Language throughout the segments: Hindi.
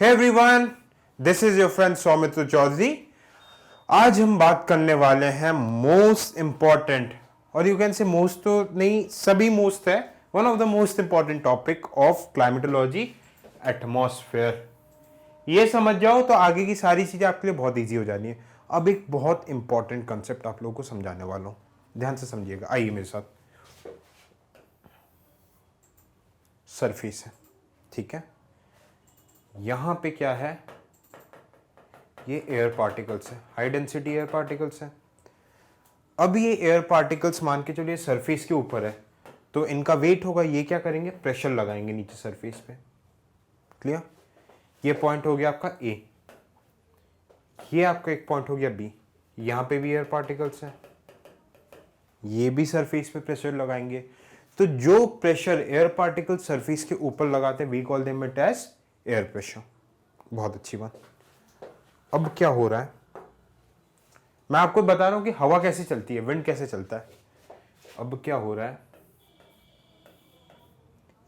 Hey everyone, this is your friend Soumitra Chaudhary. आज हम बात करने वाले हैं मोस्ट इंपॉर्टेंट, और यू कैन से मोस्ट तो नहीं, सभी मोस्ट है, one of the most important topic of climatology, atmosphere. ये समझ जाओ तो आगे की सारी चीजें आपके लिए बहुत इजी हो जानी है। अब एक बहुत इंपॉर्टेंट कंसेप्ट आप लोगों को समझाने वाला हूं, ध्यान से समझिएगा। आइए मेरे साथ। सरफेस है, ठीक है। यहां पे क्या है, ये एयर पार्टिकल्स है, हाई डेंसिटी एयर पार्टिकल्स है। अब ये एयर पार्टिकल्स मान के चलिए सरफेस के ऊपर है, तो इनका वेट होगा, ये क्या करेंगे, प्रेशर लगाएंगे नीचे सरफेस पे। क्लियर? ये पॉइंट हो गया आपका ए, ये आपका एक पॉइंट हो गया बी। यहां पे भी एयर पार्टिकल्स हैं, ये भी सरफेस पे प्रेशर लगाएंगे। तो जो प्रेशर एयर पार्टिकल सरफेस के ऊपर लगाते हैं, we call them it as air pressure. बहुत अच्छी बात। अब क्या हो रहा है, मैं आपको बता रहा हूं कि हवा कैसे चलती है, विंड कैसे चलता है। अब क्या हो रहा है,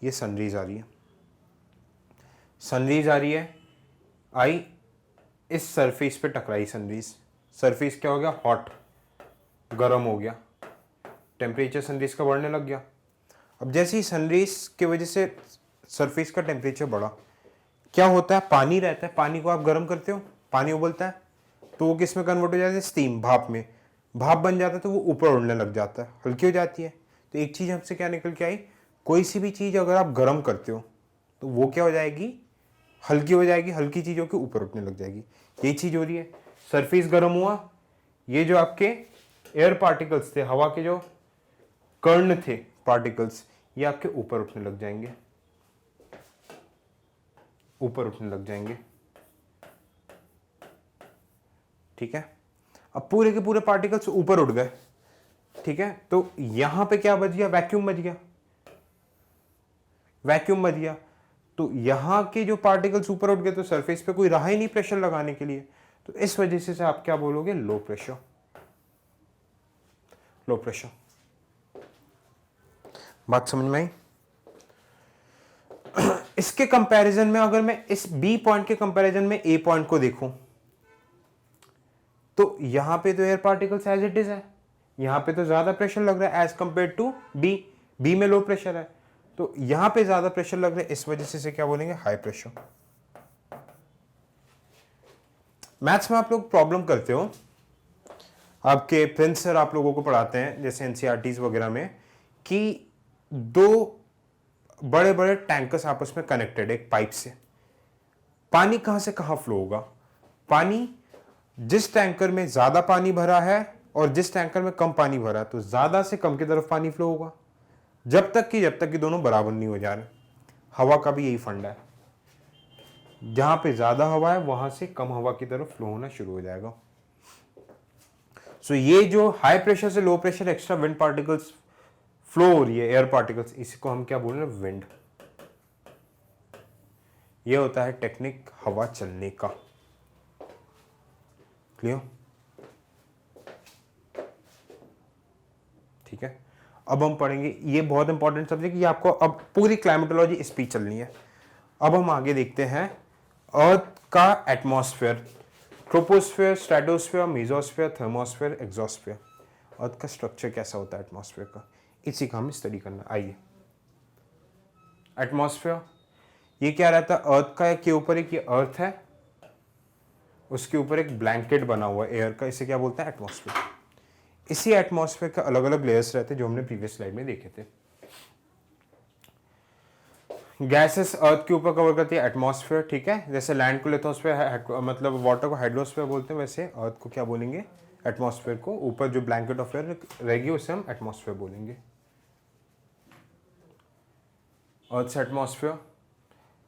ये सनरेज आ रही है, सनरेज आ रही है, आई इस सरफेस पे टकराई सनरेज। सरफेस क्या हो गया, हॉट, गर्म हो गया, टेम्परेचर सनरेज का बढ़ने लग गया। अब जैसे ही सनरेज की वजह से सरफेस का टेम्परेचर बढ़ा, क्या होता है, पानी रहता है, पानी को आप गर्म करते हो, पानी उबलता है, तो वो किस में कन्वर्ट हो जाता है, स्टीम, भाप में। भाप बन जाता है तो वो ऊपर उड़ने लग जाता है, हल्की हो जाती है। तो एक चीज हमसे क्या निकल के आई, कोई सी भी चीज अगर आप गर्म करते हो तो वो क्या हो जाएगी, हल्की हो जाएगी, हल्की चीजों के ऊपर उठने लग जाएगी। यही चीज हो रही है, सरफेस गर्म हुआ, ये जो आपके एयर पार्टिकल्स थे, हवा के जो कर्ण थे पार्टिकल्स, ये आपके ऊपर उठने लग जाएंगे, ऊपर उठने लग जाएंगे। ठीक है, अब पूरे के पूरे पार्टिकल्स ऊपर उठ गए। ठीक है, तो यहां पे क्या बच गया, वैक्यूम बच गया, वैक्यूम बच गया। तो यहां के जो पार्टिकल्स ऊपर उठ गए, तो सरफेस पे कोई रहा ही नहीं प्रेशर लगाने के लिए। तो इस वजह से आप क्या बोलोगे, लो प्रेशर, लो प्रेशर। बात समझ में आई? इसके कंपैरिजन में अगर मैं इस बी पॉइंट के कंपैरिजन में ए पॉइंट को देखूं, तो यहां पे तो air particles as it is है, यहां पे तो ज्यादा प्रेशर लग रहा है as compare to B. B में लो प्रेशर है, तो यहां पे ज्यादा प्रेशर लग रहा है, इस वजह से क्या बोलेंगे, हाई प्रेशर। मैथ्स में आप लोग प्रॉब्लम करते हो, आपके प्रिंस सर आप लोगों को पढ़ाते हैं जैसे एनसीईआरटीज वगैरह में, कि दो बड़े बड़े टैंकर्स आपस में कनेक्टेड एक पाइप से, पानी कहां से कहां फ्लो होगा, पानी जिस टैंकर में ज्यादा पानी भरा है और जिस टैंकर में कम पानी भरा है, तो ज्यादा से कम की तरफ पानी फ्लो होगा, जब तक कि दोनों बराबर नहीं हो जा रहे। हवा का भी यही फंडा है, जहां पे ज्यादा हवा है वहां से कम हवा की तरफ फ्लो होना शुरू हो जाएगा। सो ये जो हाई प्रेशर से low pressure extra wind particles flow हो रही है, एयर पार्टिकल्स, इसको हम क्या बोल रहे हैं, विंड। ये होता है टेक्निक हवा चलने का। क्लियर? ठीक है, अब हम पढ़ेंगे, ये बहुत इंपॉर्टेंट सब्जेक्ट, ये आपको अब पूरी क्लाइमेटोलॉजी इस पे चलनी है। अब हम आगे देखते हैं अर्थ का atmosphere, troposphere, stratosphere, mesosphere, thermosphere, exosphere. Earth का स्ट्रक्चर कैसा होता है एटमॉस्फेयर का, इसी का हमें स्टडी करना। आइए, एटमॉस्फेयर ये क्या रहता है, अर्थ का के ऊपर एक ये अर्थ है, उसके ऊपर एक ब्लैंकेट बना हुआ है एयर का, इसे क्या बोलते हैं, एटमॉस्फेयर। इसी एटमॉस्फेयर के अलग अलग लेयर्स रहते हैं जो हमने प्रीवियस स्लाइड में देखे थे। गैसेस अर्थ के ऊपर कवर करती है एटमॉस्फेयर, ठीक है। जैसे लैंड को लिथोस्फेयर, मतलब वाटर को हाइड्रोस्फेयर बोलते हैं, वैसे अर्थ को क्या बोलेंगे, एटमॉस्फेयर को। ऊपर जो ब्लैंकेट ऑफ एयर रहेगी उसे हम एटमॉस्फेयर बोलेंगे। अर्थ से एटमॉस्फेयर,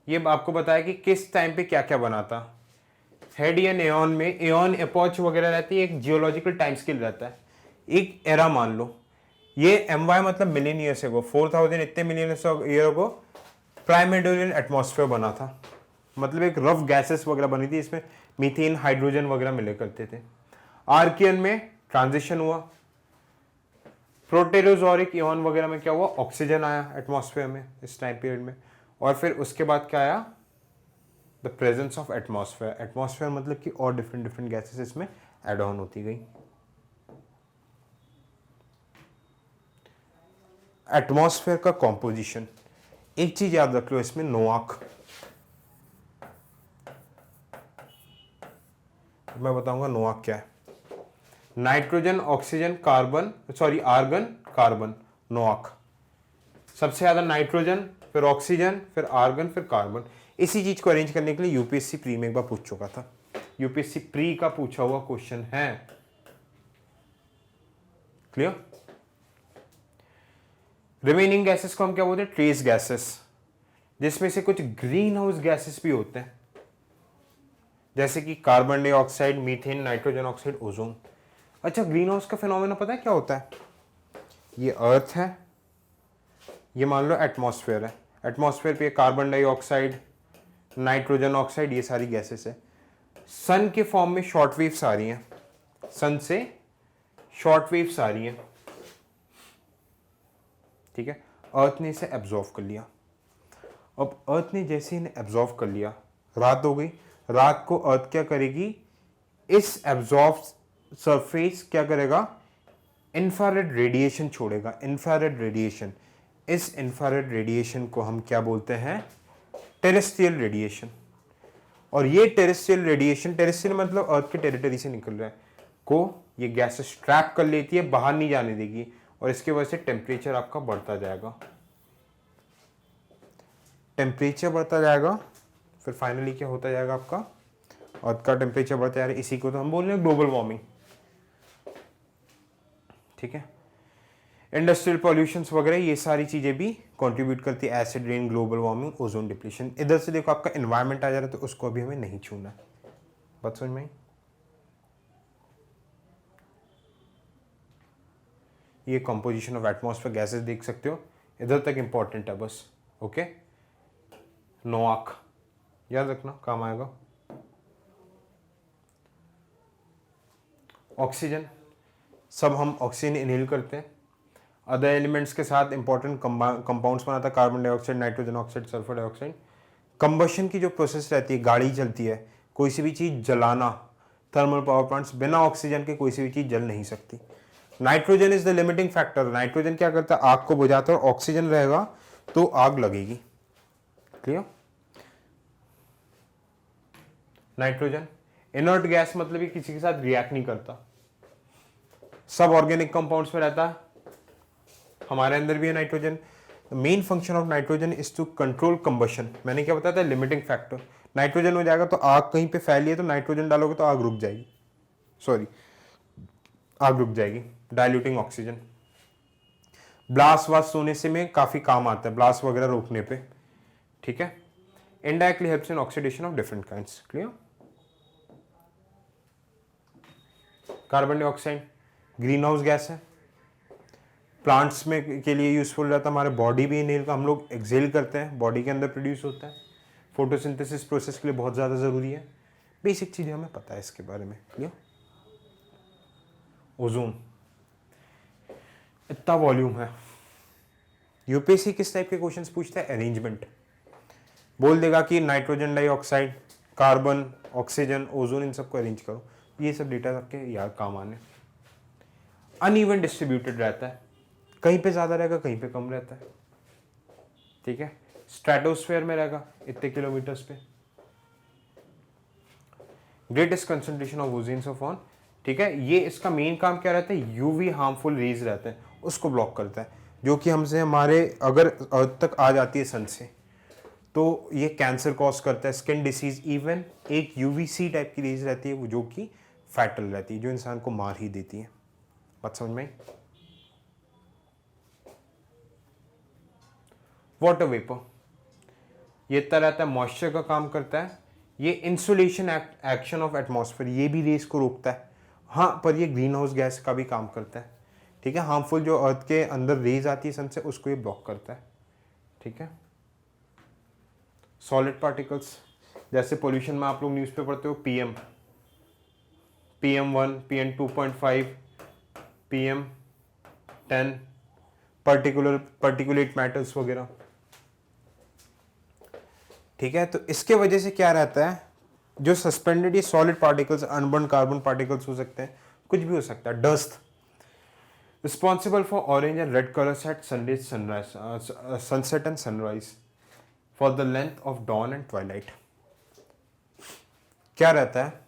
ये आपको बताया कि किस टाइम पे क्या क्या बना था। हेडियन एऑन में एऑन एपॉच वगैरह रहती है, एक जियोलॉजिकल टाइम स्केल रहता है, एक एरा मान लो। ये एमवाई मतलब मिलियन ईयर्स एगो, 4000 इतने मिलियन ईयर एगो प्राइमेडोरियन एटमॉस्फेयर बना था, मतलब एक रफ गैसेस वगैरह बनी थी, इसमें मीथेन हाइड्रोजन वगैरह मिले करते थे। आर्कियन में ट्रांजिशन हुआ, प्रोटेरोजोरिक इवन वगैरह में क्या हुआ, ऑक्सीजन आया एटमॉस्फेयर में इस टाइम पीरियड में, और फिर उसके बाद क्या आया, the presence of atmosphere, atmosphere मतलब कि और डिफरेंट डिफरेंट गैसेस इसमें एड ऑन होती गई। एटमॉस्फेयर का कॉम्पोजिशन, एक चीज याद रख लो इसमें, नोआक, मैं बताऊंगा नोआक क्या है। Nitrogen, oxygen, carbon, sorry argon, carbon, नोआक। सबसे ज्यादा नाइट्रोजन, फिर ऑक्सीजन, फिर आर्गन, फिर कार्बन। इसी चीज को अरेंज करने के लिए यूपीएससी प्री में एक बार पूछ चुका था, यूपीएससी प्री का पूछा हुआ क्वेश्चन है। क्लियर? रिमेनिंग गैसेस को हम क्या बोलते हैं? ट्रेस गैसेस, जिसमें से कुछ ग्रीन हाउस गैसेस भी होते हैं, जैसे कि carbon dioxide, methane, nitrogen oxide, ozone. अच्छा, ग्रीन हाउस का फिनोमेना पता है क्या होता है? ये अर्थ है, ये मान लो एटमॉस्फेयर है, एटमॉस्फेयर पे कार्बन डाइऑक्साइड, नाइट्रोजन ऑक्साइड, ये सारी गैसेस है। सन के फॉर्म में शॉर्ट वेव्स आ रही हैं, सन से शॉर्ट वेव्स आ रही हैं, ठीक है। अर्थ ने इसे एब्जॉर्व कर लिया। अब अर्थ ने जैसे इन्हें एब्जॉर्व कर लिया, रात हो गई, रात को अर्थ क्या करेगी? इस एब्जॉर्व सरफेस क्या करेगा? इंफ्रारेड रेडिएशन छोड़ेगा, इंफ्रारेड रेडिएशन। इस इंफ्रारेड रेडिएशन को हम क्या बोलते हैं? Terrestrial radiation. और ये टेरेस्ट्रियल रेडिएशन, टेरेस्ट्रियल मतलब अर्थ के टेरिटरी से निकल रहा है, को ये गैसेस ट्रैप कर लेती है, बाहर नहीं जाने देगी, और इसके वजह से टेम्परेचर आपका बढ़ता जाएगा, टेम्परेचर बढ़ता जाएगा, फिर फाइनली क्या होता जाएगा आपका? अर्थ का टेम्परेचर बढ़ता जा रहा है। इसी को तो हम बोल रहे हैं ग्लोबल वार्मिंग, ठीक है। इंडस्ट्रियल पॉल्यूशंस वगैरह ये सारी चीजें भी कंट्रीब्यूट करती है, acid rain, global warming, ozone depletion. इधर से देखो आपका एनवायरनमेंट आ जा रहा है, तो उसको अभी हमें नहीं छूना है। बात समझ में आई? ये कंपोजिशन ऑफ एटमॉस्फेयर गैसेस देख सकते हो, इधर तक इंपॉर्टेंट है बस। ओके, नोआक याद रखना, काम आएगा। ऑक्सीजन, सब हम ऑक्सीजन इनहेल करते हैं, अदर एलिमेंट्स के साथ इंपॉर्टेंट कंपाउंड्स बनाता है, carbon dioxide, nitrogen oxide, sulphur dioxide. Combustion की जो प्रोसेस रहती है, गाड़ी चलती है, कोई सी भी चीज जलाना, थर्मल पावर प्लांट्स, बिना ऑक्सीजन के कोई सी भी चीज जल नहीं सकती। Nitrogen is the limiting factor, nitrogen क्या करता है? आग को बुझाता है, और ऑक्सीजन रहेगा तो आग लगेगी। क्लियर? नाइट्रोजन इनर्ट गैस, मतलब ये किसी के साथ रिएक्ट नहीं करता, सब ऑर्गेनिक कंपाउंड्स में रहता है, हमारे अंदर भी है nitrogen. Main function of nitrogen is to control combustion. मैंने क्या बताया था? Limiting factor. नाइट्रोजन हो जाएगा तो आग कहीं पे फैली है तो नाइट्रोजन डालोगे तो आग रुक जाएगी, सॉरी आग रुक जाएगी, डाइल्यूटिंग ऑक्सीजन। ब्लास्ट वास्ट होने से में काफी काम आता है, ब्लास्ट वगैरह रोकने पे, ठीक है। Indirectly helps in oxidation of different kinds. Clear? Carbon dioxide green house gas है, प्लांट्स में के लिए यूजफुल रहता है, हमारे बॉडी भी इनहेल का, हम लोग एक्सहेल करते हैं, बॉडी के अंदर प्रोड्यूस होता है, फोटोसिंथेसिस प्रोसेस के लिए बहुत ज़्यादा ज़रूरी है। बेसिक चीज़ें हमें पता है इसके बारे में। क्लियर? ओजोन, इतना वॉल्यूम है। यूपीएससी किस टाइप के क्वेश्चंस पूछता है? अरेंजमेंट बोल देगा कि nitrogen dioxide, carbon, oxygen, ozone, इन सबको अरेंज करो, ये सब डेटा आपके याद काम आने। अनइवन डिस्ट्रीब्यूटेड रहता है, कहीं पे ज़्यादा रहेगा, कहीं पे कम रहता है, ठीक है। स्ट्रेटोस्फेयर में रहेगा इतने किलोमीटर्स पे। Greatest concentration of ozone of on, ठीक है। ये इसका मेन काम क्या रहता है? यूवी हार्मफुल रेज रहते हैं, उसको ब्लॉक करता है, जो कि हमसे हमारे अगर अर्थ तक आ जाती है सन से, तो ये कैंसर कॉज करता है, स्किन डिसीज। इवन एक यूवीसी टाइप की रेज रहती है वो, जो कि फैटल रहती है, जो इंसान को मार ही देती है। बात समझ में आई? वाटर वेपर ये इतना रहता है, मॉइस्चर का काम करता है, ये इंसुलेशन एक्शन ऑफ एटमॉस्फेयर, ये भी रेस को रोकता है। हाँ, पर ये ग्रीन हाउस गैस का भी काम करता है, ठीक है। हार्मफुल जो अर्थ के अंदर रेज आती है सन से, उसको ये ब्लॉक करता है, ठीक है। सॉलिड पार्टिकल्स, जैसे पोल्यूशन में आप लोग न्यूज़ पे पढ़ते हो, PM1, PM2.5, PM10, particulate matters वगैरह। ठीक है, तो इसके वजह से क्या रहता है, जो सस्पेंडेड ये solid particles, unburnt carbon particles हो सकते हैं, कुछ भी हो सकता है, dust, responsible for orange and red colours at sunset and sunrise for the length of dawn and twilight. क्या रहता है,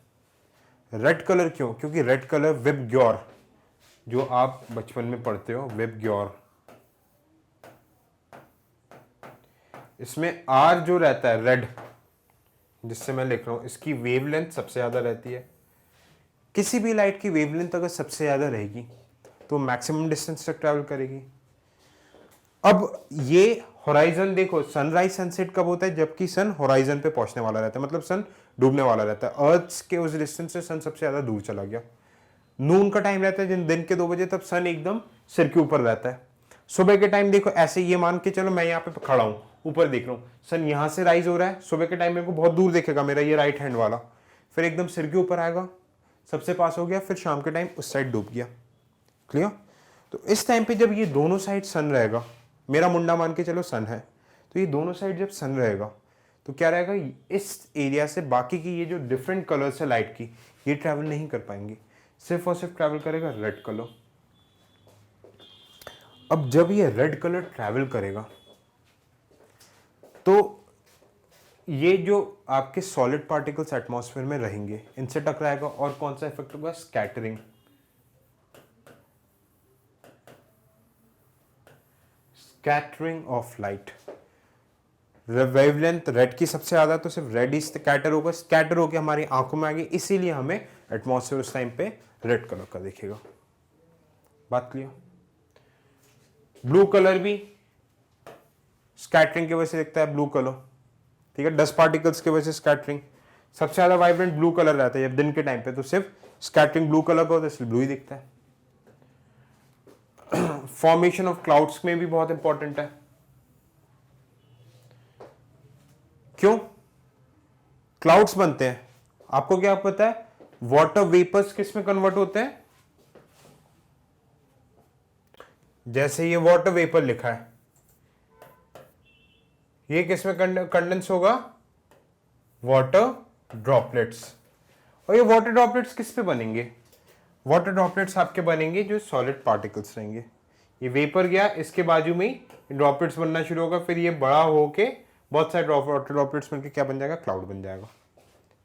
रेड कलर क्यों, क्योंकि रेड कलर विबग्योर, जो आप बचपन में पढ़ते हो विबग्योर, इसमें आर जो रहता है रेड, जिससे मैं लिख रहा हूं, इसकी वेवलेंथ सबसे ज्यादा रहती है। किसी भी लाइट की वेवलेंथ अगर सबसे ज्यादा रहेगी तो मैक्सिमम डिस्टेंस तक ट्रैवल करेगी। अब ये होराइजन देखो, सनराइज सनसेट कब होता है, जबकि सन होराइजन पे पहुंचने वाला रहता है, मतलब सन डूबने वाला रहता है। अर्थ के उस डिस्टेंस से सन सबसे ज्यादा दूर चला गया। नून का टाइम रहता है दिन के 2 बजे, तब सन एकदम सिर के ऊपर रहता है। सुबह के टाइम देखो ऐसे, ये मान के चलो मैं यहाँ पे खड़ा हूँ, ऊपर देख रहा हूँ, सन यहाँ से राइज हो रहा है, सुबह के टाइम मेरे को बहुत दूर देखेगा मेरा ये राइट हैंड वाला, फिर एकदम सिर के ऊपर आएगा, सबसे पास हो गया, फिर शाम के टाइम उस साइड डूब गया। क्लियर? तो इस टाइम पे जब ये दोनों साइड सन रहेगा, मेरा मुंडा मान के चलो सन है, तो ये दोनों साइड जब सन रहेगा तो क्या रहेगा, इस एरिया से बाकी की ये जो डिफरेंट कलर्स है लाइट की, ये ट्रैवल नहीं कर पाएंगी, सिर्फ और सिर्फ ट्रैवल करेगा रेड कलर। अब जब ये रेड कलर ट्रैवल करेगा तो ये जो आपके सॉलिड पार्टिकल्स एटमॉस्फेयर में रहेंगे, इनसे टकराएगा, और कौन सा इफेक्ट होगा, scattering. Scattering of light, wavelength red की सबसे ज्यादा, तो सिर्फ रेड ही स्कैटर होगा, स्कैटर होकर हमारी आंखों में आ गई, इसीलिए हमें एटमॉस्फेयर उस टाइम पे रेड कलर का दिखेगा। बात क्लियर? ब्लू कलर भी स्कैटरिंग की वजह से दिखता है, ब्लू कलर, ठीक है, डस्ट पार्टिकल्स की वजह से स्कैटरिंग। सबसे ज्यादा वाइब्रेंट ब्लू कलर रहता है जब दिन के टाइम पे, तो सिर्फ स्कैटरिंग ब्लू कलर का होता है, इसलिए ब्लू ही दिखता है। फॉर्मेशन ऑफ क्लाउड्स में भी बहुत इंपॉर्टेंट है। क्यों क्लाउड्स बनते हैं, आपको क्या पता है, वाटर वेपर्स किस में कन्वर्ट होते हैं, जैसे ये वाटर वेपर लिखा है, ये किस में कंडेंस होगा, वाटर ड्रॉपलेट्स। और ये वाटर ड्रॉपलेट्स किस पे बनेंगे, वाटर ड्रॉपलेट्स आपके बनेंगे जो सॉलिड पार्टिकल्स रहेंगे। ये वेपर गया, इसके बाजू में ही ड्रॉपलेट्स बनना शुरू होगा, फिर ये बड़ा होके बहुत सारे वाटर ड्रॉपलेट्स मिलकर क्या बन जाएगा, क्लाउड बन जाएगा।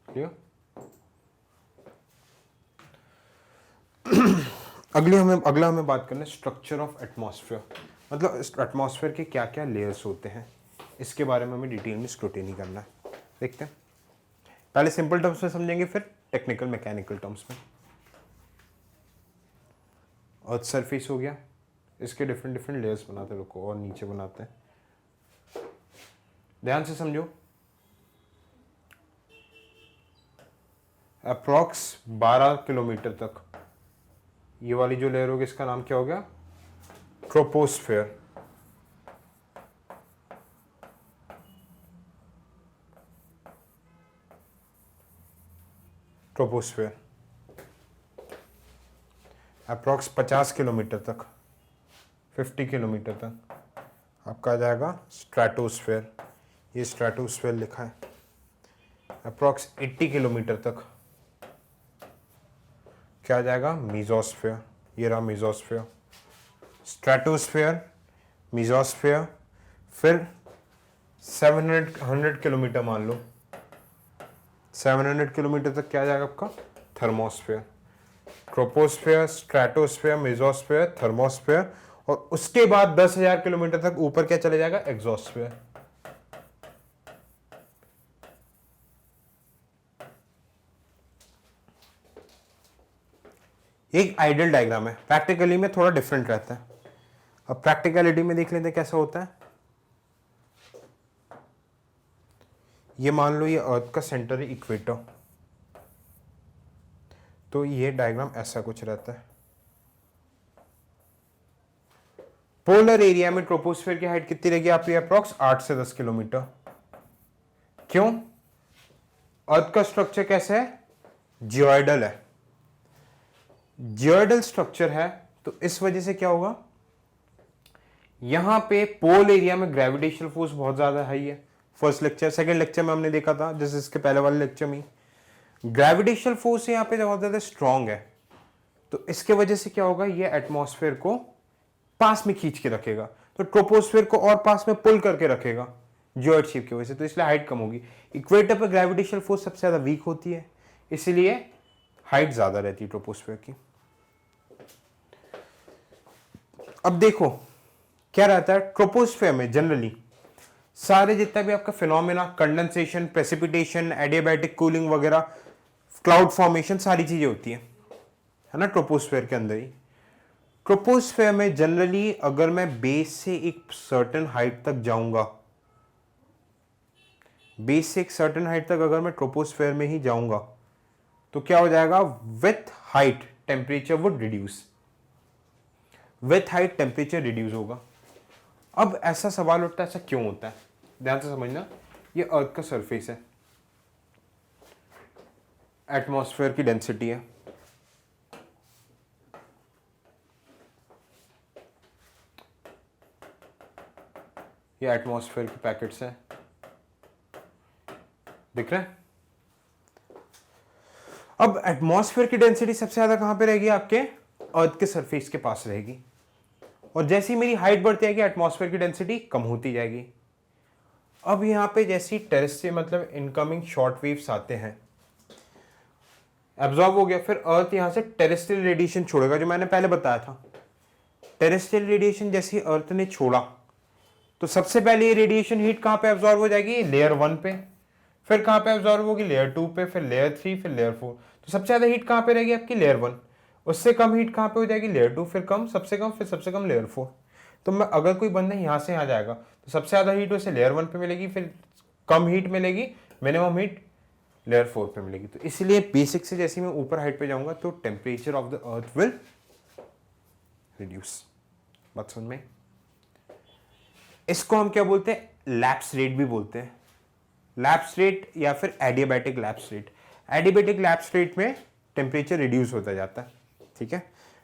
क्लियर? अगला हमें बात करना है स्ट्रक्चर ऑफ एटमॉस्फेयर, मतलब एटमॉस्फेयर के क्या क्या लेयर्स होते हैं, इसके बारे में हमें डिटेल में स्क्रूटिनी करना है। देखते हैं, पहले सिंपल टर्म्स में समझेंगे, फिर टेक्निकल मैकेनिकल टर्म्स में। अर्थ सरफेस हो गया, इसके डिफरेंट डिफरेंट लेयर्स बनाते हैं, रुको, और नीचे बनाते हैं, ध्यान से समझो। अप्रॉक्स 12 किलोमीटर तक ये वाली जो लेयर होगी, इसका नाम क्या हो गया, ट्रोपोस्फेयर। ट्रोपोस्फेयर अप्रॉक्स 50 किलोमीटर तक, 50 किलोमीटर तक आपका आ जाएगा स्ट्रेटोस्फेयर, ये स्ट्रेटोस्फेयर लिखा है। अप्रॉक्स 80 किलोमीटर तक क्या आ जाएगा, मीजोस्फेयर, ये रहा मीजोस्फेयर, स्ट्रेटोस्फेयर, मीजोस्फेयर। फिर 700 किलोमीटर मान लो, 700 किलोमीटर तक क्या आ जाएगा आपका, thermosphere. Troposphere, stratosphere, mesosphere, thermosphere, और उसके बाद 10,000 किलोमीटर तक ऊपर क्या चले जाएगा, एक्सोस्फेयर। एक आइडियल डायग्राम है, प्रैक्टिकली में थोड़ा डिफरेंट रहता है। अब प्रैक्टिकलिटी में देख लेते हैं कैसा होता है। ये मान लो ये अर्थ का सेंटर है, इक्वेटर, तो ये डायग्राम ऐसा कुछ रहता है। पोलर एरिया में ट्रोपोस्फेयर की हाइट कितनी रहेगी आपकी, अप्रॉक्स 8 से 10 किलोमीटर। क्यों, अर्थ का स्ट्रक्चर कैसा है, जियोइडल है, जियोइडल स्ट्रक्चर है, तो इस वजह से क्या होगा, यहां पे पोल एरिया में ग्रेविटेशनल फोर्स बहुत ज्यादा हाई है, फर्स्ट लेक्चर, सेकंड लेक्चर में हमने देखा था, जैसे इसके पहले वाले लेक्चर में। ग्रेविटेशनल फोर्स यहाँ पे बहुत ज्यादा स्ट्रांग है, तो इसके वजह से क्या होगा, ये एटमॉस्फेयर को पास में खींच के रखेगा, तो ट्रोपोस्फेयर को और पास में पुल करके रखेगा जियोइड शेप की वजह से, तो इसलिए हाइट कम होगी। इक्वेटर पर ग्रेविटेशनल फोर्स सबसे ज्यादा वीक होती है, इसलिए हाइट ज्यादा रहती है ट्रोपोस्फेयर की। अब देखो क्या रहता है ट्रोपोस्फेयर में, जनरली सारे जितना भी आपका phenomena, condensation, precipitation, adiabatic cooling वगैरह, क्लाउड फॉर्मेशन, सारी चीजें होती है ना ट्रोपोस्फेयर के अंदर ही। ट्रोपोस्फेयर में जनरली अगर मैं बेस से एक सर्टेन हाइट तक जाऊंगा, बेस से एक सर्टेन हाइट तक अगर मैं ट्रोपोस्फेयर में ही जाऊंगा, तो क्या हो जाएगा, with height temperature would reduce, with height temperature reduce होगा। अब ऐसा सवाल उठता है, ऐसा क्यों होता है, ध्यान से समझना। ये अर्थ का सरफेस है, एटमॉस्फेयर की डेंसिटी है, ये एटमॉस्फेयर के पैकेट्स हैं, दिख रहे हैं। अब एटमॉस्फेयर की डेंसिटी सबसे ज्यादा कहां पे रहेगी, आपके अर्थ के सरफेस के पास रहेगी, और जैसे ही मेरी हाइट बढ़ती जाएगी एटमॉस्फेयर की डेंसिटी कम होती जाएगी। अब यहां पे जैसे टेरेस से मतलब इनकमिंग शॉर्ट वेव्स आते हैं, एब्जॉर्ब हो गया, फिर अर्थ यहां से टेरेस्ट्रियल रेडिएशन छोड़ेगा, जो मैंने पहले बताया था। टेरेस्ट्रियल रेडिएशन जैसे अर्थ ने छोड़ा, तो सबसे पहले ये रेडिएशन हीट कहां पे एब्जॉर्ब हो जाएगी, लेयर 1 पे, फिर कहां पे एब्जॉर्ब होगी, लेयर 2 पे, फिर लेयर 3, फिर लेयर 4। तो सबसे ज्यादा हीट कहां पे रहेगी आपकी, लेयर 1। उससे कम हीट कहां पे हो जाएगी, लेयर 2, फिर कम, सबसे कम, फिर सबसे कम, लेयर 4। तो मैं अगर कोई बंदा यहां से यहां जाएगा, तो सबसे ज्यादा हीट उसे लेयर 1 पे मिलेगी, फिर कम हीट मिलेगी, मिनिमम हीट लेयर 4 पे मिलेगी। तो इसलिए बेसिक से जैसे मैं ऊपर हाइट पे जाऊंगा, तो temperature of the earth will reduce. बात समझ में। इसको हम क्या बोलते हैं, लैप्स रेट भी बोलते हैं, लैप्स रेट या फिर adiabatic lapse rate. Adiabatic lapse rate में टेम्परेचर रिड्यूस होता जाता है, ठीक है,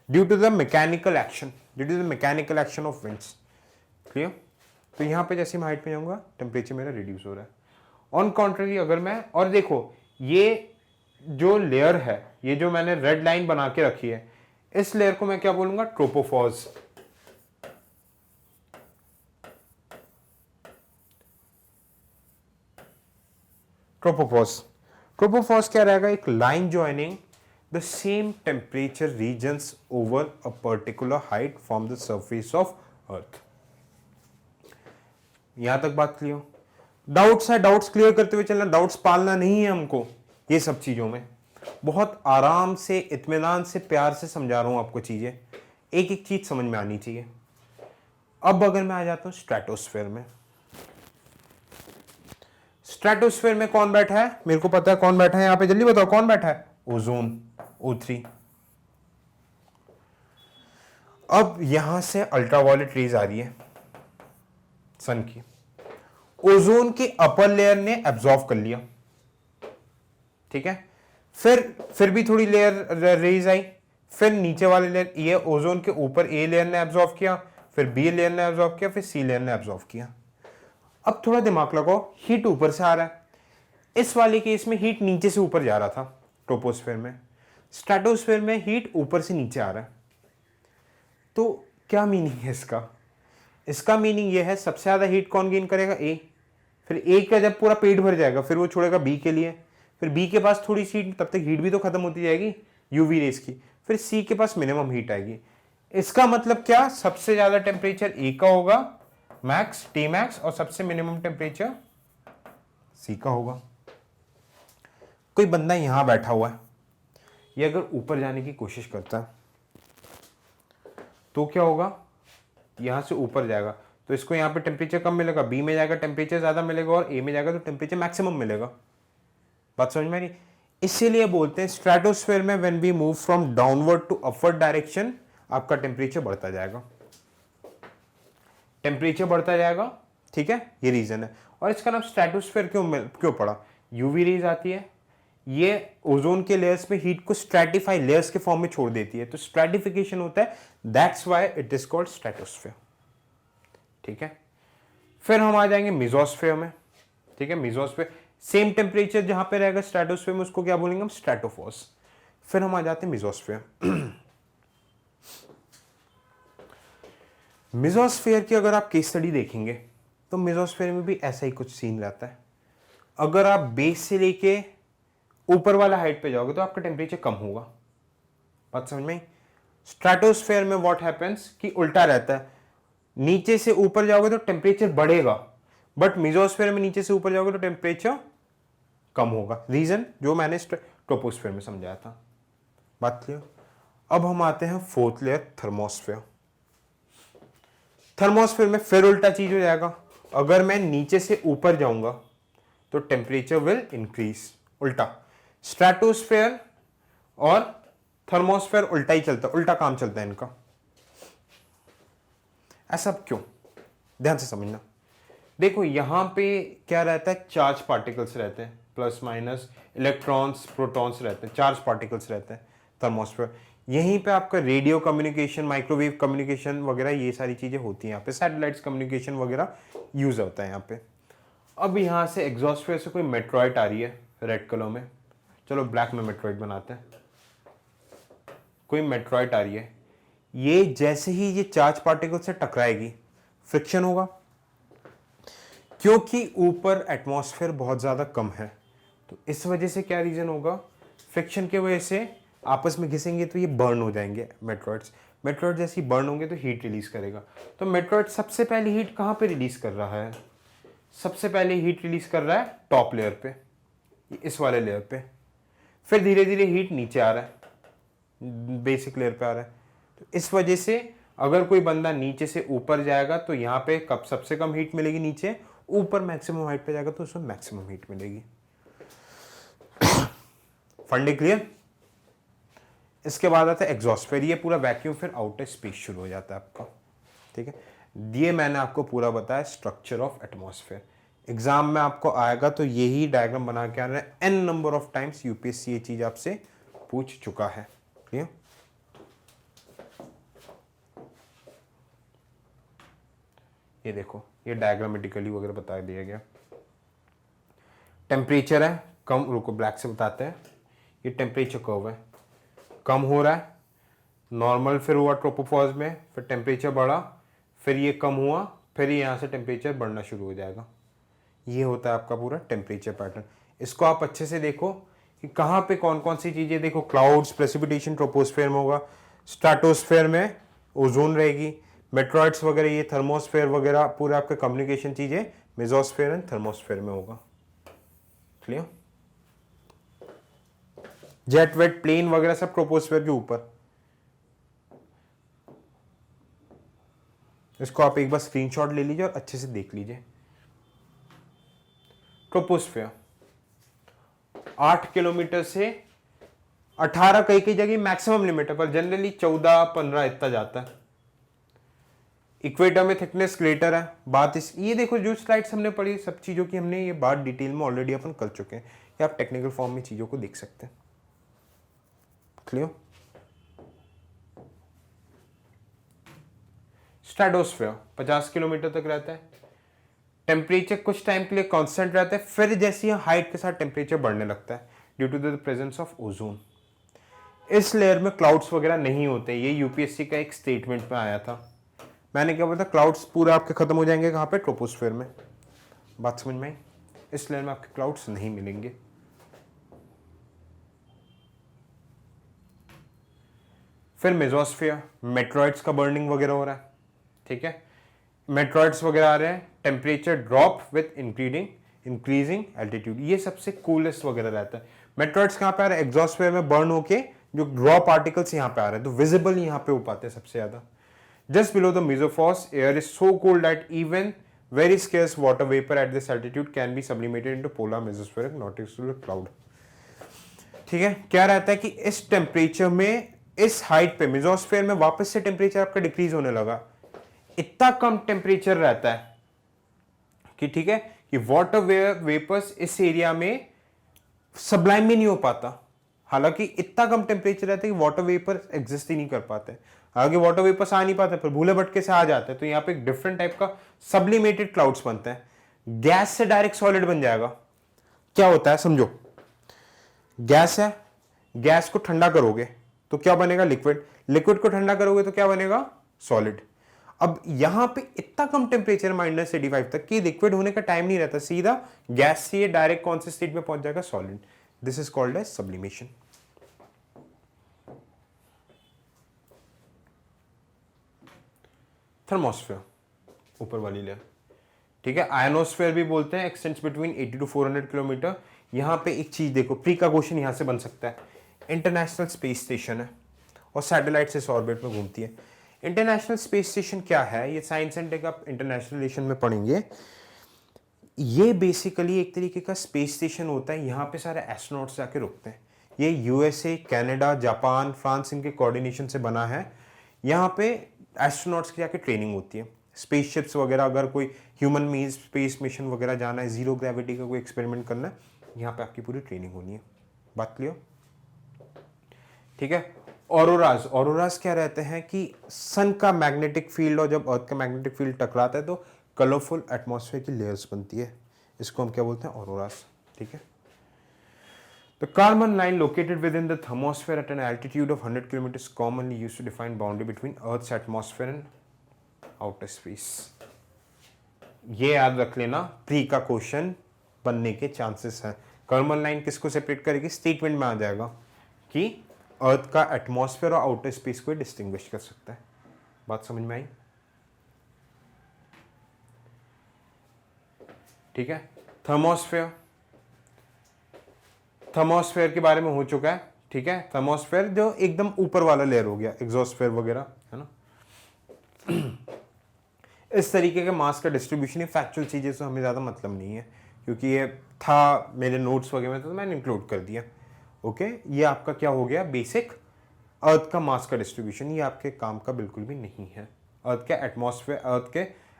due to the mechanical action, due to the mechanical action of winds. Clear. तो यहां पे जैसे मैं हाइट पे जाऊंगा, टेम्परेचर मेरा रिड्यूस हो रहा है। ऑन कॉन्ट्ररी अगर मैं, और देखो ये जो लेयर है, ये जो मैंने रेड लाइन बना के रखी है, इस लेयर को मैं क्या बोलूंगा, ट्रोपोफॉज। ट्रोपोफॉस क्या रहेगा, एक line joining the same temperature regions over a particular height from the surface of Earth. यहां तक बात क्लियर। डाउट्स है, डाउट्स क्लियर करते हुए चलना, डाउट्स पालना नहीं है हमको ये सब चीजों में। बहुत आराम से, इत्मीनान से, प्यार से समझा रहा हूं आपको चीजें, एक एक चीज समझ में आनी चाहिए। अब अगर मैं आ जाता हूं स्ट्रेटोस्फेयर में, स्ट्रेटोस्फेयर में कौन बैठा है, मेरे को पता है कौन बैठा है, यहां पे जल्दी बताओ कौन बैठा है, ओजोन, O3। अब यहां से अल्ट्रावायलेट रेज आ रही है सन की, ओजोन के अपर लेयर ने एब्जॉर्ब कर लिया, ठीक है, फिर भी थोड़ी लेयर रेज आई, फिर नीचे वाले लेयर, ये ओजोन के ऊपर ए लेयर ने एब्जॉर्ब किया, फिर बी लेयर ने एब्जॉर्ब किया, फिर सी लेयर ने एब्जॉर्ब किया। अब थोड़ा दिमाग लगाओ, हीट ऊपर से आ रहा है, इस वाले केस में हीट नीचे से ऊपर जा रहा था ट्रोपोस्फेयर में, स्ट्रेटोस्फेयर में हीट ऊपर से नीचे आ रहा है। तो क्या मीनिंग है इसका, इसका मीनिंग ये है सबसे ज्यादा हीट कौन गेन करेगा, ए, फिर ए का जब पूरा पेट भर जाएगा फिर वो छोड़ेगा बी के लिए, फिर बी के पास थोड़ी सी हीट, तब तक हीट भी तो खत्म होती जाएगी यूवी रेस की, फिर सी के पास मिनिमम हीट आएगी। इसका मतलब क्या, सबसे ज्यादा टेम्परेचर ए का होगा, मैक्स, टी मैक्स, और सबसे मिनिमम टेम्परेचर सी का होगा। कोई बंदा यहां बैठा हुआ है, ये अगर ऊपर जाने की कोशिश करता है तो क्या होगा, यहां से ऊपर जाएगा, तो इसको यहां पे टेम्परेचर कम मिलेगा, बी में जाएगा टेम्परेचर ज्यादा मिलेगा, और ए में जाएगा तो टेम्परेचर मैक्सिमम मिलेगा। बात समझ में आ रही। इसीलिए बोलते हैं स्ट्रेटोस्फेयर में when we move from downward to upward direction, आपका टेम्परेचर बढ़ता जाएगा, टेम्परेचर बढ़ता जाएगा, ठीक है, ये रीजन है। और इसका नाम स्ट्रेटोस्फेयर क्यों पड़ा, यूवी रेज आती है, ये ओजोन के लेयर्स में हीट को स्ट्रैटिफाई लेयर्स के फॉर्म में छोड़ देती है, तो स्ट्रैटिफिकेशन होता है, that's why it is called stratosphere, ठीक है। फिर हम आ जाएंगे मेसोस्फेयर में। ठीक है। मेसोस्फीयर सेम टेम्परेचर जहां पे रहेगा स्ट्रेटोस्फीयर में, उसको क्या बोलेंगे हम, स्ट्रेटोफॉर्स। फिर हम आ जाते हैं मेसोस्फीयर। मेसोस्फीयर की अगर आप केस स्टडी देखेंगे तो मेसोस्फीयर में भी ऐसा ही कुछ सीन रहता है। अगर आप बेस से लेके ऊपर वाला हाइट पे जाओगे तो आपका टेम्परेचर कम होगा। बात समझ में? स्ट्रेटोस्फीयर में व्हाट हैपेंस कि उल्टा रहता है, नीचे से ऊपर जाओगे तो टेम्परेचर बढ़ेगा, बट मेसोस्फीयर में नीचे से ऊपर जाओगे तो टेम्परेचर कम होगा। रीजन जो मैंने ट्रोपोस्फीयर में समझाया था। बात क्लियर? अब हम आते हैं फोर्थ लेयर, थर्मोस्फीयर। थर्मोस्फीयर में फिर उल्टा चीज हो जाएगा। अगर मैं नीचे से ऊपर जाऊंगा तो टेम्परेचर विल इंक्रीज, उल्टा। स्ट्रेटोस्फीयर और थर्मोस्फीयर उल्टा ही चलता है, उल्टा काम चलता है इनका। ऐसा क्यों? ध्यान से समझना। देखो यहां पे क्या रहता है, चार्ज पार्टिकल्स रहते हैं, प्लस माइनस इलेक्ट्रॉन्स प्रोटॉन्स रहते हैं, चार्ज पार्टिकल्स रहते हैं थर्मोस्फीयर। यहीं पे आपका रेडियो कम्युनिकेशन, माइक्रोवेव कम्युनिकेशन वगैरह ये सारी चीजें होती हैं यहाँ पे, सैटेलाइट्स कम्युनिकेशन वगैरह यूज होता है यहाँ पे। अब यहाँ से एग्जॉस्फीयर से कोई मेट्रॉइड आ रही है रेड कलर में, चलो ब्लैक में मेट्रॉइड बनाते हैं। कोई मेट्रॉइड आ रही है, ये जैसे ही ये चार्ज पार्टिकल से टकराएगी फ्रिक्शन होगा, क्योंकि ऊपर एटमॉस्फेयर बहुत ज्यादा कम है। तो इस वजह से क्या रीजन होगा, फ्रिक्शन की वजह से आपस में घिसेंगे तो ये बर्न हो जाएंगे मेट्रॉइड्स। मेट्रॉइड जैसे ही बर्न होंगे तो हीट रिलीज करेगा। तो मेट्रॉइड सबसे पहले हीट कहाँ पे रिलीज कर रहा है, सबसे पहले हीट रिलीज कर रहा है टॉप लेयर पे, इस वाले लेयर पे। फिर धीरे धीरे हीट नीचे आ रहा है, बेसिक लेयर पे आ रहा है। तो इस वजह से अगर कोई बंदा नीचे से ऊपर जाएगा तो यहाँ पे कब सबसे कम हीट मिलेगी, नीचे। ऊपर मैक्सिमम हाइट पे जाएगा तो उसमें मैक्सिमम हीट मिलेगी। फंडे क्लियर? इसके बाद आता है एग्जॉस्फीयर। ये पूरा वैक्यूम, फिर आउटर स्पेस शुरू हो जाता है आपका। ठीक है, ये मैंने आपको पूरा बताया स्ट्रक्चर ऑफ एटमॉस्फेयर। एग्जाम में आपको आएगा तो यही डायग्राम बना के आना है। N number of times UPSC ये चीज आपसे पूछ चुका है। क्लियर? ये देखो, ये डायग्रामेटिकली वगैरह बता दिया गया। टेम्परेचर है कम, रुको ब्लैक से बताते हैं। ये टेम्परेचर कर्व है, कम हो रहा है नॉर्मल, फिर हुआ ट्रोपोफॉज में, फिर टेम्परेचर बढ़ा, फिर ये कम हुआ, फिर यहाँ से टेम्परेचर बढ़ना शुरू हो जाएगा। ये होता है आपका पूरा टेम्परेचर पैटर्न। इसको आप अच्छे से देखो कि कहाँ पे कौन कौन सी चीजें, देखो क्लाउड्स, प्रेसिपिटेशन ट्रोपोस्फेयर में होगा, स्ट्रेटोस्फेयर में ओजोन रहेगी, मेट्रॉइड्स वगैरह, ये थर्मोस्फेयर वगैरह पूरा आपके कम्युनिकेशन चीजें मेसोस्फेयर एंड थर्मोस्फेयर में होगा। क्लियर? जेट वेट प्लेन वगैरह सब ट्रोपोस्फेयर के ऊपर। इसको आप एक बार स्क्रीनशॉट ले लीजिए और अच्छे से देख लीजिए। ट्रोपोस्फेयर 8 किलोमीटर से 18, कई कई जगह मैक्सिमम लिमिट है, पर जनरली 14-15 इतना जाता है। इक्वेटर में थिकनेस ग्रेटर है। बात इस, ये देखो जो स्लाइड्स हमने पढ़ी सब चीजों की, हमने ये बात डिटेल में ऑलरेडी अपन कर चुके हैं, या आप टेक्निकल फॉर्म में चीजों को देख सकते हैं। क्लियर? स्ट्रेटोस्फेयर 50 किलोमीटर तक रहता है। टेम्परेचर कुछ टाइम के लिए कांस्टेंट रहता है, फिर जैसे ही हाइट के साथ टेम्परेचर बढ़ने लगता है due to the presence of ozone. इस लेयर में क्लाउड्स वगैरह नहीं होते, ये यूपीएससी का एक स्टेटमेंट में आया था। मैंने क्या बोला, क्लाउड्स पूरे आपके खत्म हो जाएंगे कहाँ पे, ट्रोपोस्फेयर में। बात समझ में आई? इस लेयर में आपके क्लाउड्स नहीं मिलेंगे। फिर मेसोस्फेयर, मेट्रॉइड्स का बर्निंग वगैरह हो रहा है। ठीक है, मेट्रॉइड्स वगैरह आ रहे हैं, temperature drop with increasing altitude, ये सबसे कूलेस्ट वगैरह रहता है। मेट्रॉइड्स कहाँ पे आ रहे हैं, एग्जॉस्फेयर में बर्न होके जो रॉ पार्टिकल्स यहाँ पे आ रहे हैं, तो विजिबल यहाँ पे हो पाते हैं सबसे ज्यादा। Just below the mesosphere is so cold that even very scarce water vapor at this altitude can be sublimated into polar mesospheric noticeable cloud। ठीक है, क्या रहता है कि इस टेम्परेचर में, इस हाइट पे मेसोस्फेयर में वापस से टेम्परेचर आपका डिक्रीज होने लगा। इतना कम टेम्परेचर रहता है कि, ठीक है, कि वाटर वेपर्स इस एरिया में सबलाइम भी नहीं हो पाता। हालांकि इतना कम टेम्परेचर रहता है कि वाटर वेपर एग्जिस्ट ही नहीं कर पाते। हालांकि वाटर वेपर्स आ नहीं पाते, पर भूले भटके से आ जाते हैं, तो यहाँ पे एक डिफरेंट टाइप का सब्लिमेटेड क्लाउड्स बनते हैं। गैस से डायरेक्ट सॉलिड बन जाएगा। क्या होता है समझो, गैस है, गैस को ठंडा करोगे तो क्या बनेगा, लिक्विड, लिक्विड को ठंडा करोगे तो क्या बनेगा, सॉलिड। अब यहां पे इतना कम टेम्परेचर -85 तक कि लिक्विड होने का टाइम नहीं रहता, सीधा गैस से डायरेक्ट कौन से स्टेट में पहुंच जाएगा, solid. This is called as sublimation. Thermosphere, ऊपर वाली लेयर, ठीक है। आयनोस्फेयर भी बोलते हैं, एक्सटेंड्स बिटवीन 80 to 400 किलोमीटर। यहां पे एक चीज देखो, प्री का क्वेश्चन यहां से बन सकता है। इंटरनेशनल स्पेस स्टेशन है और सैटेलाइट इस ऑर्बिट में घूमती है। इंटरनेशनल स्पेस स्टेशन क्या है, ये साइंस एंड टेक आप इंटरनेशनल रिलेशन में पढ़ेंगे। ये बेसिकली एक तरीके का स्पेस स्टेशन होता है, यहाँ पे सारे एस्ट्रोनॉट्स जाके रुकते हैं। ये यूएसए, कनाडा, जापान, फ्रांस इनके कोऑर्डिनेशन से बना है। यहाँ पे एस्ट्रोनॉट्स की जाके ट्रेनिंग होती है। स्पेसशिप्स वगैरह, अगर कोई ह्यूमन मीन्स स्पेस मिशन वगैरह जाना है, जीरो ग्रेविटी का कोई एक्सपेरिमेंट करना है, यहाँ पे आपकी पूरी ट्रेनिंग होनी है। बात क्लियर, ठीक है। ऑरोराज, ऑरोराज क्या रहते हैं कि सन का मैग्नेटिक फील्ड और जब अर्थ का मैग्नेटिक फील्ड टकराता है तो कलरफुल एटमॉस्फेयर की लेयर्स बनती है, इसको हम क्या बोलते हैं, ऑरोराज, ठीक है। The carbon line located within the thermosphere at an altitude of 100 km is commonly used to define boundary between Earth's atmosphere and outer space. ये याद रख लेना, प्री का क्वेश्चन बनने के चांसेस हैं। कार्बन लाइन किसको सेपरेट करेगी, स्टेटमेंट में आ जाएगा कि अर्थ का एटमॉस्फेयर और आउटर स्पेस को डिस्टिंग्विश कर सकता है। बात समझ में आई, ठीक है। थर्मोस्फेयर, थर्मोस्फेयर के बारे में हो चुका है, ठीक है। थर्मोस्फेयर जो एकदम ऊपर वाला लेयर हो गया, एग्जॉस्फेयर वगैरह, है ना। इस तरीके के मास का डिस्ट्रीब्यूशन, ये फैक्चुअल चीजें से हमें ज्यादा मतलब नहीं है, क्योंकि ये था मेरे नोट्स वगैरह में तो मैंने इंक्लूड कर दिया। ओके, ये आपका क्या हो गया, बेसिक अर्थ का मास का डिस्ट्रीब्यूशन। ये आपके काम का बिल्कुल भी नहीं है। अर्थ के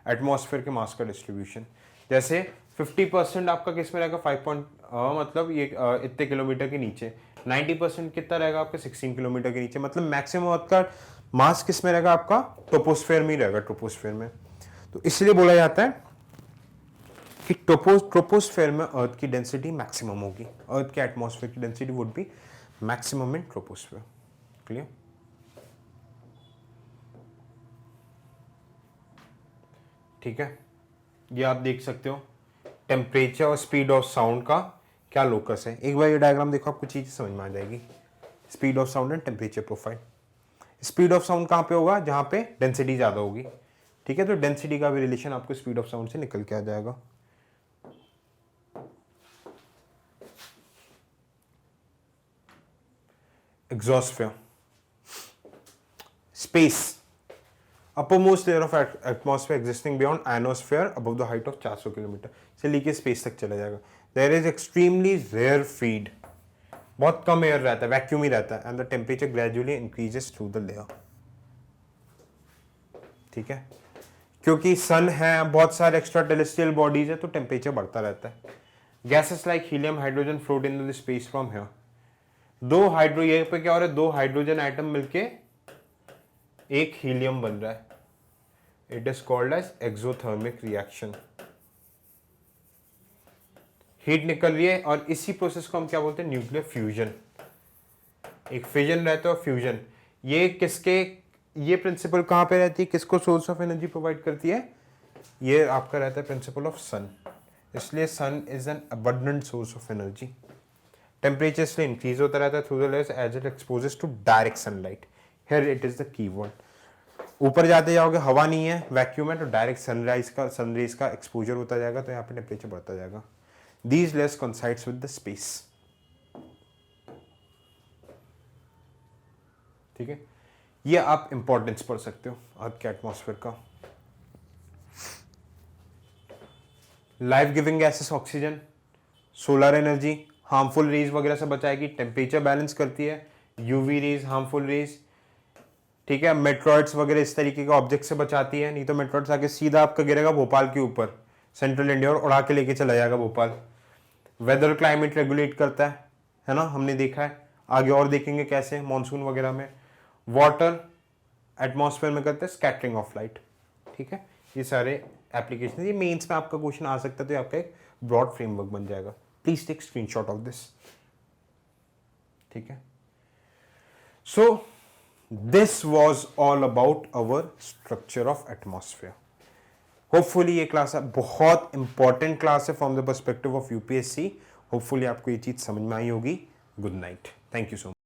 एटमॉस्फेयर के मास का डिस्ट्रीब्यूशन, जैसे 50% आपका किस में रहेगा, 5 मतलब ये इतने किलोमीटर के नीचे, 90% कितना रहेगा आपका 16 किलोमीटर के नीचे। मतलब मैक्सिमम अर्थ का मास किस में रहेगा आपका, ट्रोपोस्फेयर में ही रहेगा, ट्रोपोस्फेयर में। तो इसलिए बोला जाता है कि ट्रोपोस्फेयर में अर्थ की डेंसिटी मैक्सिमम होगी, अर्थ के एटमॉस्फेयर की density would be maximum in troposphere. Clear, ठीक है। ये आप देख सकते हो टेम्परेचर और स्पीड ऑफ साउंड का क्या लोकस है। एक बार ये डायग्राम देखो, आपको चीजें समझ में आ जाएगी। Speed of sound and temperature profile. Speed of sound कहां पे होगा, जहां पे डेंसिटी ज्यादा होगी, ठीक है। तो डेंसिटी का भी रिलेशन आपको स्पीड ऑफ साउंड से निकल के आ जाएगा। Exosphere, space, uppermost layer of atmosphere existing beyond ionosphere above the height of 400 kilometre से लेके स्पेस तक चला जाएगा। There is extremely rare feed, बहुत कम एयर रहता है, वैक्यूम ही रहता है, and the temperature gradually increases through the layer, ठीक है। क्योंकि सन है, बहुत सारे एक्स्ट्रा टेरेस्ट्रियल बॉडीज है, तो टेम्परेचर बढ़ता रहता है। Gases like helium, hydrogen float in the space from here. दो हाइड्रो, ये पे क्या हो रहा है, दो हाइड्रोजन आइटम मिलके एक हीलियम बन रहा है। It is called as exothermic reaction. Heat निकल रही है और इसी प्रोसेस को हम क्या बोलते हैं, न्यूक्लियर फ्यूजन। एक फिजन रहता है और फ्यूजन, ये किसके, ये प्रिंसिपल कहां पे रहती है, किसको सोर्स ऑफ एनर्जी प्रोवाइड करती है, ये आपका रहता है प्रिंसिपल ऑफ सन। इसलिए sun is an abundant source of energy. Temperature इसलिए इंक्रीज होता रहता है through the layers as it exposes to direct sunlight. Here it is the keyword. ऊपर जाते जाओगे, हवा नहीं है, वैक्यूम है, तो डायरेक्ट सनरेज का एक्सपोजर होता जाएगा, तो यहाँ पे टेम्परेचर बढ़ता जाएगा। These layers coincides with the space, ठीक है। ये आप इंपॉर्टेंस पढ़ सकते हो अर्थ के एटमॉस्फेयर का। Life giving gases, oxygen, solar energy, harmful rays वगैरह से बचाएगी, टेम्परेचर बैलेंस करती है, यूवी रेज, हार्मफुल रेज, ठीक है। मेट्रॉइड्स वगैरह इस तरीके के ऑब्जेक्ट से बचाती है, नहीं तो मेट्रॉइड्स आके सीधा आपका गिरेगा भोपाल के ऊपर, सेंट्रल इंडिया, और उड़ा के लेके चला जाएगा भोपाल। वेदर क्लाइमेट रेगुलेट करता है ना, हमने देखा है, आगे और देखेंगे कैसे मॉनसून वगैरह में। वाटर एटमॉस्फेयर में करते हैं स्कैटरिंग ऑफ लाइट, ठीक है। ये सारे एप्लीकेशन, ये मेंस में आपका क्वेश्चन आ सकता है, तो ये आपका एक ब्रॉड फ्रेमवर्क बन जाएगा। Please take screenshot of this, ठीक है। So this was all about our structure of atmosphere. Hopefully ये क्लास बहुत इंपॉर्टेंट क्लास है from the perspective of UPSC. Hopefully आपको ये चीज समझ में आई होगी। Good night, thank you so much.